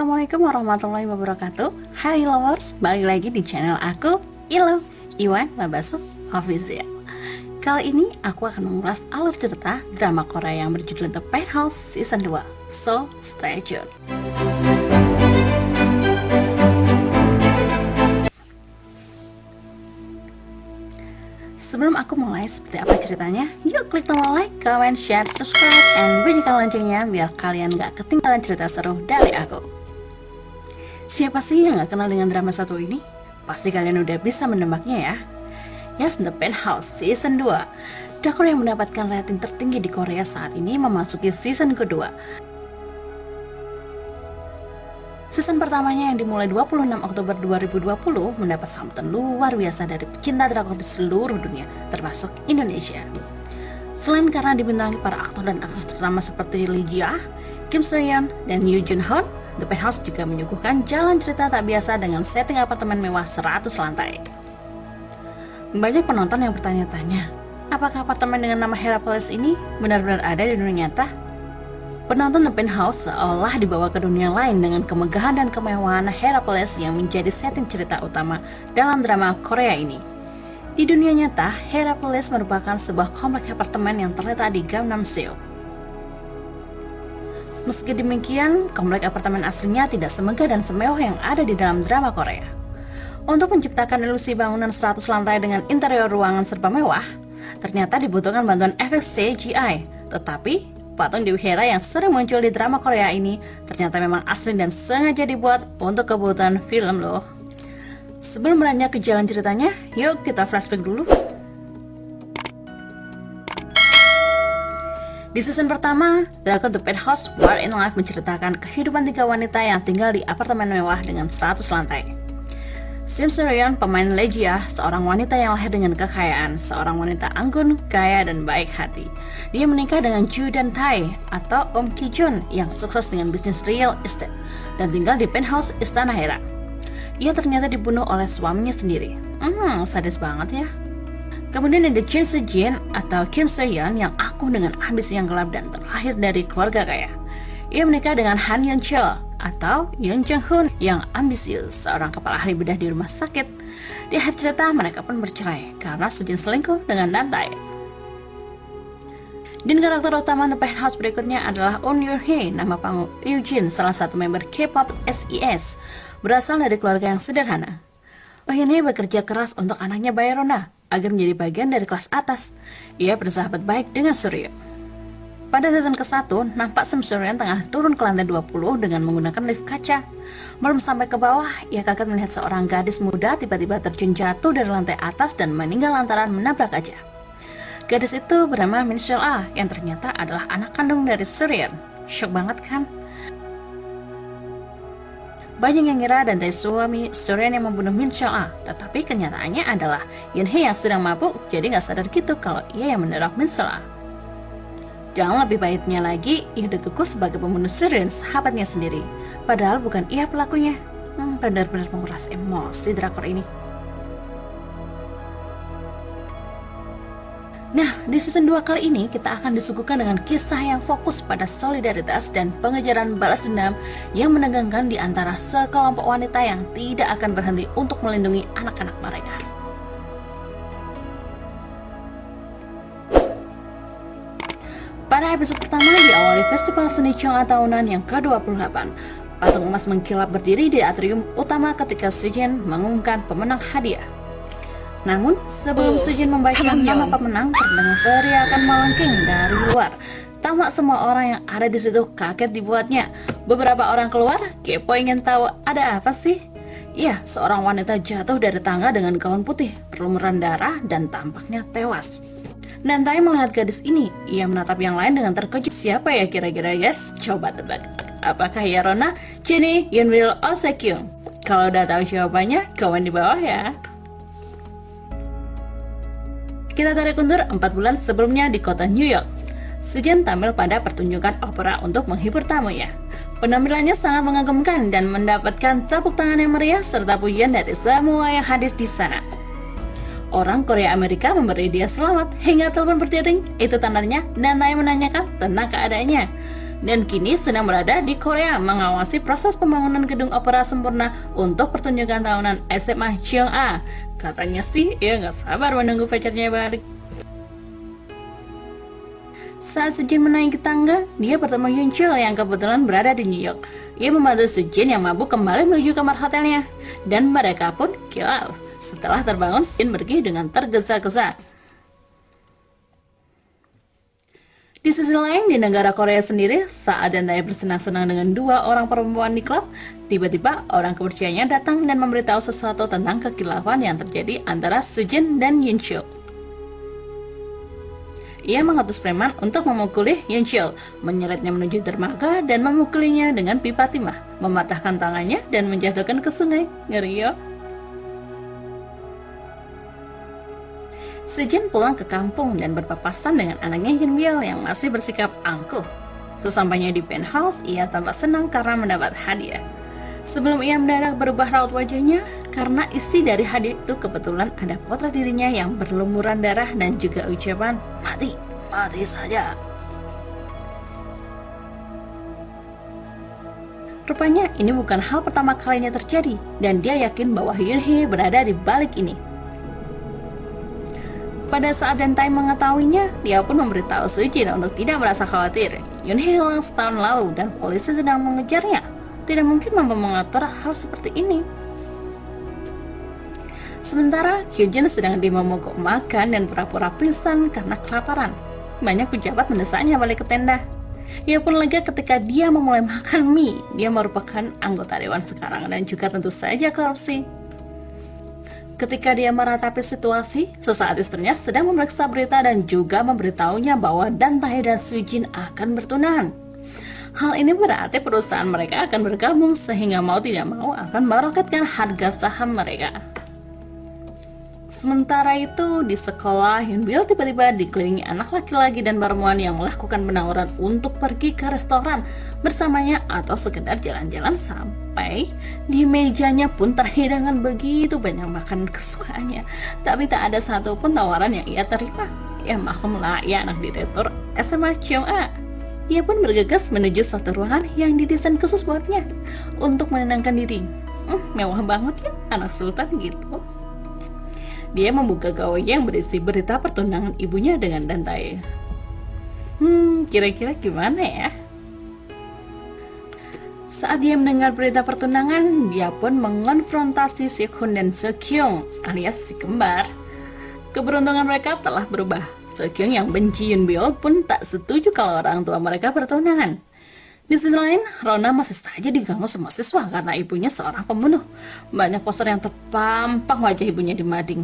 Assalamualaikum warahmatullahi wabarakatuh. Hai lovers, balik lagi di channel aku, Iwan Mabasu Official. Kali ini aku akan mengulas alur cerita drama Korea yang berjudul The Penthouse Season 2. So, stay tuned. Sebelum aku mulai seperti apa ceritanya, yuk klik tombol like, comment, share, subscribe, and bunyikan loncengnya biar kalian gak ketinggalan cerita seru dari aku. Siapa sih yang gak kenal dengan drama satu ini? Pasti kalian udah bisa menebaknya ya. Yes, The Penthouse Season 2. Drakor yang mendapatkan rating tertinggi di Korea saat ini memasuki season kedua. Season pertamanya yang dimulai 26 Oktober 2020 mendapat sambutan luar biasa dari pecinta drakor di seluruh dunia, termasuk Indonesia. Selain karena dibintangi para aktor dan aktris ternama seperti Lee Ji Ah, Kim Soo Hyun, dan Yoo Jun Ho, The Penthouse juga menyuguhkan jalan cerita tak biasa dengan setting apartemen mewah 100 lantai. Banyak penonton yang bertanya-tanya, apakah apartemen dengan nama Herapolis ini benar-benar ada di dunia nyata? Penonton The Penthouse seolah dibawa ke dunia lain dengan kemegahan dan kemewahan Herapolis yang menjadi setting cerita utama dalam drama Korea ini. Di dunia nyata, Herapolis merupakan sebuah kompleks apartemen yang terletak di Gangnam Seoul. Meski demikian, kompleks apartemen aslinya tidak semegah dan semewah yang ada di dalam drama Korea. Untuk menciptakan ilusi bangunan 100 lantai dengan interior ruangan serba mewah, ternyata dibutuhkan bantuan efek CGI. Tetapi, patung Dewi Hera yang sering muncul di drama Korea ini ternyata memang asli dan sengaja dibuat untuk kebutuhan film loh. Sebelum beranjak ke jalan ceritanya, yuk kita flashback dulu. Di season pertama, drakor The Penthouse War in Life menceritakan kehidupan tiga wanita yang tinggal di apartemen mewah dengan 100 lantai. Kim Soo Hyun, pemain Lee Ji Ah, seorang wanita yang lahir dengan kekayaan, seorang wanita anggun, kaya, dan baik hati. Dia menikah dengan Joo Dan Tae atau Om Ki Jun yang sukses dengan bisnis real estate dan tinggal di penthouse Istana Hera. Ia ternyata dibunuh oleh suaminya sendiri. Sadis banget ya. Kemudian ada Jin Soo Jin atau Kim Soo Hyun yang akuh dengan ambisi yang gelap dan terlahir dari keluarga kaya. Ia menikah dengan Han Yeon Chul atau Yoon Jung Hoon yang ambisius, seorang kepala ahli bedah di rumah sakit. Di akhir cerita mereka pun bercerai karena Soo Jin selingkuh dengan Dan Tae. Dan karakter utama The Penthouse berikutnya adalah Oh Eun Hye, nama panggung Eugene, salah satu member K-pop SES, berasal dari keluarga yang sederhana. Oh Eun Hye bekerja keras untuk anaknya Baerona agar menjadi bagian dari kelas atas. Ia bersahabat baik dengan Suryo. Pada season ke-1, nampak Suryo tengah turun ke lantai 20 dengan menggunakan lift kaca. Belum sampai ke bawah, ia kaget melihat seorang gadis muda tiba-tiba terjun jatuh dari lantai atas dan meninggal lantaran menabrak kaca. Gadis itu bernama Min Seol Ah yang ternyata adalah anak kandung dari Suryo. Syok banget kan? Banyak yang ngira dan dari suami Suryo yang membunuh Min Seol Ah, tetapi kenyataannya adalah Eun Hye yang sedang mabuk, jadi gak sadar gitu kalau ia yang mendorong Min Seol Ah. Dan lebih baiknya lagi, ia dituduh sebagai pembunuh Suryo, sahabatnya sendiri. Padahal bukan ia pelakunya. Benar-benar menguras emosi drakor ini. Nah, di season 2 kali ini kita akan disuguhkan dengan kisah yang fokus pada solidaritas dan pengejaran balas dendam yang menegangkan di antara sekelompok wanita yang tidak akan berhenti untuk melindungi anak-anak mereka. Pada episode pertama diawali festival seni Cheongha tahunan yang ke-28. Patung emas mengkilap berdiri di atrium utama ketika Soo Jin mengumumkan pemenang hadiah. Namun, sebelum Soo Jin membaca nama pemenang, terdengar teriakan melengking dari luar. Tamak semua orang yang ada di situ kaget dibuatnya. Beberapa orang keluar, kepo ingin tahu ada apa sih? Iya, seorang wanita jatuh dari tangga dengan gaun putih, berlumuran darah dan tampaknya tewas. Dan Tae melihat gadis ini, ia menatap yang lain dengan terkejut. Siapa ya kira-kira, guys? Coba tebak. Apakah Yarona, Jennie, Yeonbil, Oh Se-kyung? Kalau udah tahu jawabannya, komen di bawah ya. Kita tarik mundur 4 bulan sebelumnya di kota New York. Soo Jin tampil pada pertunjukan opera untuk menghibur tamunya. Penampilannya sangat mengagumkan dan mendapatkan tepuk tangan yang meriah serta pujian dari semua yang hadir di sana. Orang Korea Amerika memberi dia selamat hingga telepon berdering. Itu tandanya Dan Tae menanyakan tentang keadaannya. dan kini sedang berada di Korea mengawasi proses pembangunan gedung opera sempurna untuk pertunjukan tahunan SMA Cheong-a. Katanya sih ia nggak sabar menunggu pacarnya balik. Saat Sejin menaiki tangga, dia bertemu Yoon Chul yang kebetulan berada di New York. Ia membantu Sejin yang mabuk kembali menuju kamar hotelnya, dan mereka pun kilau. Setelah terbangun, Sejin pergi dengan tergesa-gesa. Di sisi lain, di negara Korea sendiri, saat Dantaya bersenang-senang dengan dua orang perempuan di klub, tiba-tiba orang kepercayaannya datang dan memberitahu sesuatu tentang kekilafan yang terjadi antara Sejin dan Yoon Chul. Ia mengutus preman untuk memukuli Yoon Chul, menyeretnya menuju dermaga dan memukulinya dengan pipa timah, mematahkan tangannya dan menjatuhkan ke sungai. Ngeri ya. Sejin pulang ke kampung dan berpapasan dengan anaknya Yoon Bil yang masih bersikap angkuh. Sesampainya di penthouse, ia tampak senang karena mendapat hadiah. Sebelum ia mendadak berubah raut wajahnya, karena isi dari hadiah itu kebetulan ada potret dirinya yang berlumuran darah dan juga ucapan, "Mati, mati saja." Rupanya ini bukan hal pertama kalinya terjadi, dan dia yakin bahwa Yoon Hee berada di balik ini. Pada saat Dantaya mengetahuinya, dia pun memberitahu Sujin untuk tidak merasa khawatir. Yoon Hee hilang setahun lalu dan polisi sedang mengejarnya. Tidak mungkin mampu mengatur hal seperti ini. Sementara Hyunjin sedang dimomogok makan dan pura-pura pingsan karena kelaparan. Banyak pejabat mendesaknya balik ke tenda. Ia pun lega ketika dia memulai makan mie. Dia merupakan anggota dewan sekarang dan juga tentu saja korupsi. Ketika dia meratapi situasi, sesaat istrinya sedang memeriksa berita dan juga memberitahunya bahwa Dantaya dan Sujin akan bertunangan. Hal ini berarti perusahaan mereka akan bergabung sehingga mau tidak mau akan meroketkan harga saham mereka. Sementara itu, di sekolah, Yoon Bil tiba-tiba dikelilingi anak laki-laki dan perempuan yang melakukan penawaran untuk pergi ke restoran bersamanya atau sekedar jalan-jalan sampai di mejanya pun terhidangan begitu banyak makanan kesukaannya. Tapi tak ada satupun tawaran yang ia terima. Ya maklumlah, ia anak direktur SMA Cheong-a. Ia pun bergegas menuju suatu ruangan yang didesain khusus buatnya untuk menenangkan diri. Mewah banget ya, anak sultan gitu. Dia membuka gawainya yang berisi berita pertunangan ibunya dengan Dantaya. Kira-kira gimana ya? Saat dia mendengar berita pertunangan, dia pun mengonfrontasi Seokhoon dan Seokhyung alias si kembar. Keberuntungan mereka telah berubah. Seokhyung yang benci Yoon Bil pun tak setuju kalau orang tua mereka bertunangan. Di sisi lain, Rona masih saja diganggu sama siswa karena ibunya seorang pembunuh. Banyak poster yang terpampang wajah ibunya di mading.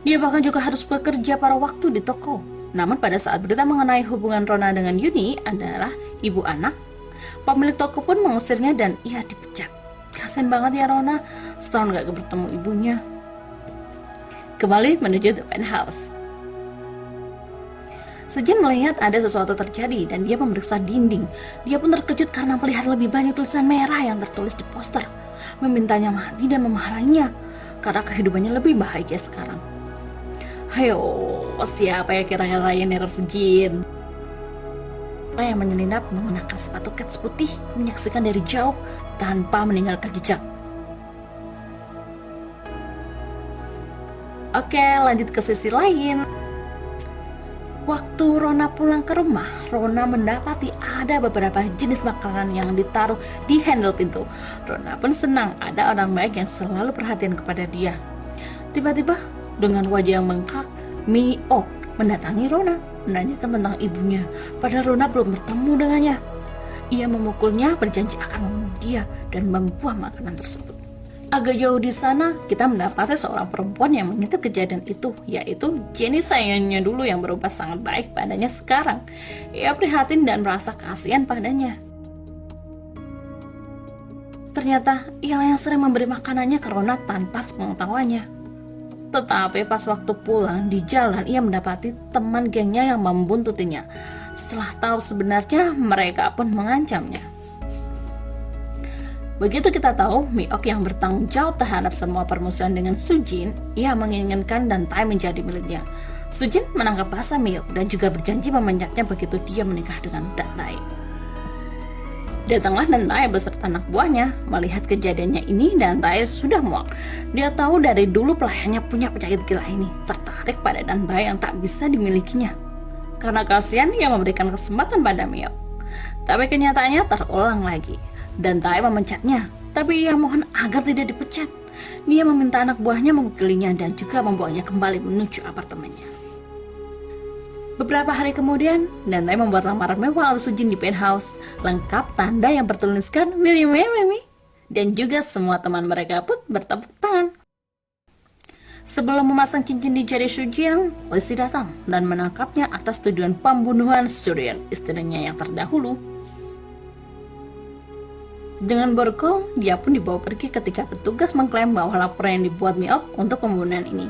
Dia bahkan juga harus bekerja pada waktu di toko. Namun pada saat berita mengenai hubungan Rona dengan Yuni adalah ibu anak, pemilik toko pun mengusirnya dan ia dipecat. Kasian banget ya Rona, setahun gak bertemu ibunya. Kembali menuju the penthouse. Sejin melihat ada sesuatu terjadi dan dia memeriksa dinding. Dia pun terkejut karena melihat lebih banyak tulisan merah yang tertulis di poster, memintanya mati dan memarahinya karena kehidupannya lebih bahagia sekarang. Hayo, siapa ya kira-kira yang neror Sejin? Yang menyelinap menggunakan sepatu kets putih menyaksikan dari jauh tanpa meninggalkan jejak. Oke, lanjut ke sisi lain. Waktu Rona pulang ke rumah, Rona mendapati ada beberapa jenis makanan yang ditaruh di handle pintu. Rona pun senang ada orang baik yang selalu perhatian kepada dia. Tiba-tiba, dengan wajah yang bengkak, Mi-ok mendatangi Rona, menanyakan tentang ibunya. Padahal Rona belum bertemu dengannya. Ia memukulnya, berjanji akan membunuh dia dan membuang makanan tersebut. Agak jauh di sana, kita mendapati seorang perempuan yang mengintip kejadian itu, yaitu Jenny sayangnya dulu yang berubah sangat baik padanya sekarang. Ia prihatin dan merasa kasihan padanya. Ternyata, ialah yang sering memberi makanannya ke Rona tanpa sepengetahuannya. Tetapi pas waktu pulang, di jalan ia mendapati teman gengnya yang membuntutinya. Setelah tahu sebenarnya, mereka pun mengancamnya. Begitu kita tahu, Mi-ok yang bertanggung jawab terhadap semua permusuhan dengan Sujin, ia menginginkan Dantaya menjadi miliknya. Sujin menangkap basah Mi-ok dan juga berjanji memanjatnya begitu dia menikah dengan Dantaya. Datanglah dan Tae beserta anak buahnya. Melihat kejadiannya ini, dan Tae sudah muak. Dia tahu dari dulu pelayannya punya penyakit gila ini, tertarik pada dan Tae yang tak bisa dimilikinya. Karena kasihan, ia memberikan kesempatan pada Mio. Tapi kenyataannya terulang lagi. Dan Tae memencatnya, tapi ia mohon agar tidak dipecat. Dia meminta anak buahnya memukilinya dan juga membawanya kembali menuju apartemennya. Beberapa hari kemudian, dan Tae membuat lamaran mewah untuk Sujin di penthouse, lengkap tanda yang bertuliskan Mimi Mimi, dan juga semua teman mereka pun bertepuk tangan. Sebelum memasang cincin di jari Sujin, polisi datang dan menangkapnya atas tuduhan pembunuhan Suryeon, istrinya yang terdahulu. Dengan borgol, dia pun dibawa pergi ketika petugas mengklaim bahwa laporan yang dibuat Miok untuk pembunuhan ini.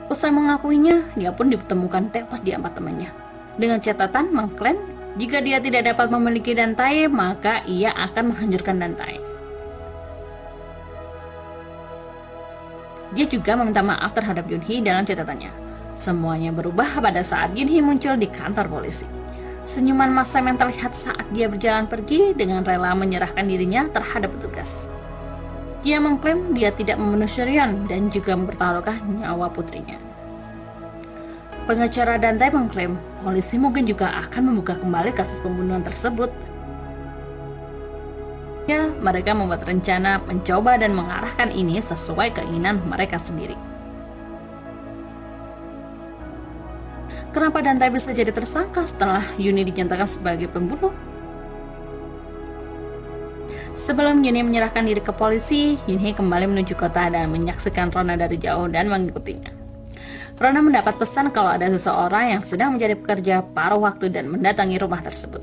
Usai mengakuinya, dia pun ditemukan tewas di apartemennya. Dengan catatan mengklaim, jika dia tidak dapat memiliki dan Tae, maka ia akan menghancurkan dan Tae. Dia juga meminta maaf terhadap Yunhee dalam catatannya. Semuanya berubah pada saat Yunhee muncul di kantor polisi. Senyuman masam yang terlihat saat dia berjalan pergi dengan rela menyerahkan dirinya terhadap petugas. Dia mengklaim dia tidak membunuh Suryeon dan juga mempertaruhkan nyawa putrinya. Pengacara dan Tae mengklaim polisi mungkin juga akan membuka kembali kasus pembunuhan tersebut. Ya, mereka membuat rencana mencoba dan mengarahkan ini sesuai keinginan mereka sendiri. Kenapa dan Tae bisa jadi tersangka setelah Yuni dinyatakan sebagai pembunuh? Sebelum Yuni menyerahkan diri ke polisi, Yunhee kembali menuju kota dan menyaksikan Rona dari jauh dan mengikutinya. Rona mendapat pesan kalau ada seseorang yang sedang mencari pekerja paruh waktu dan mendatangi rumah tersebut.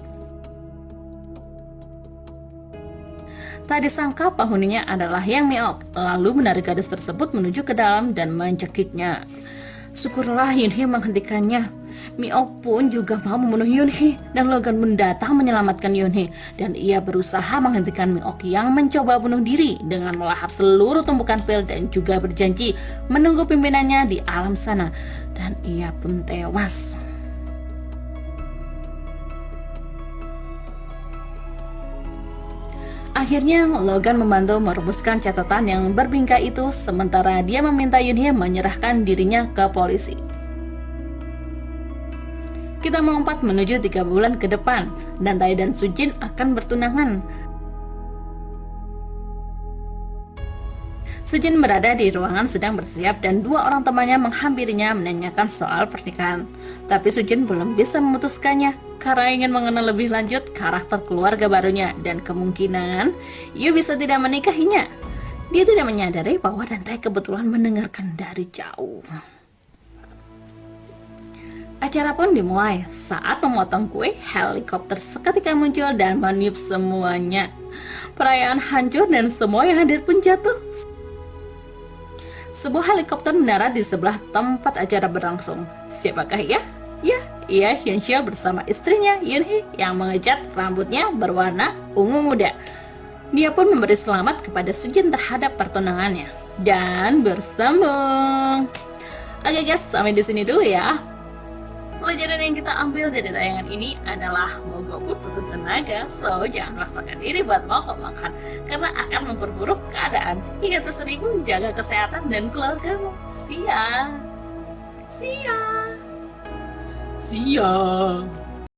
Tak disangka penghuninya adalah Yang Miok, lalu menarik gadis tersebut menuju ke dalam dan mencekiknya. Syukurlah Yunhee menghentikannya. Miok pun juga mau membunuh Yunhee dan Logan mendatang menyelamatkan Yunhee dan ia berusaha menghentikan Miok yang mencoba bunuh diri dengan melahap seluruh tumpukan pil dan juga berjanji menunggu pimpinannya di alam sana dan ia pun tewas. Akhirnya Logan membantu merebuskan catatan yang berbingkai itu sementara dia meminta Yunhee menyerahkan dirinya ke polisi. Kita melompat menuju 3 bulan ke depan, dan Tae dan Sujin akan bertunangan. Sujin berada di ruangan sedang bersiap dan 2 orang temannya menghampirinya menanyakan soal pernikahan. Tapi Sujin belum bisa memutuskannya karena ingin mengenal lebih lanjut karakter keluarga barunya dan kemungkinan Yu bisa tidak menikahinya. Dia tidak menyadari bahwa dan Tae kebetulan mendengarkan dari jauh. Acara pun dimulai saat memotong kue, helikopter seketika muncul dan meniup semuanya. Perayaan hancur dan semua yang hadir pun jatuh. Sebuah helikopter mendarat di sebelah tempat acara berlangsung. Siapakah ia? Ya, ia Hyunshil bersama istrinya Yunhee yang mengecat rambutnya berwarna ungu muda. Dia pun memberi selamat kepada Sujin terhadap pertunangannya dan bersambung. Oke guys, sampai di sini dulu ya. Pelajaran yang kita ambil dari tayangan ini adalah mogok pun butuh tenaga, so jangan paksakan diri buat mogok makan karena akan memperburuk keadaan. Hingga teribu, jaga kesehatan dan keluargamu. See ya.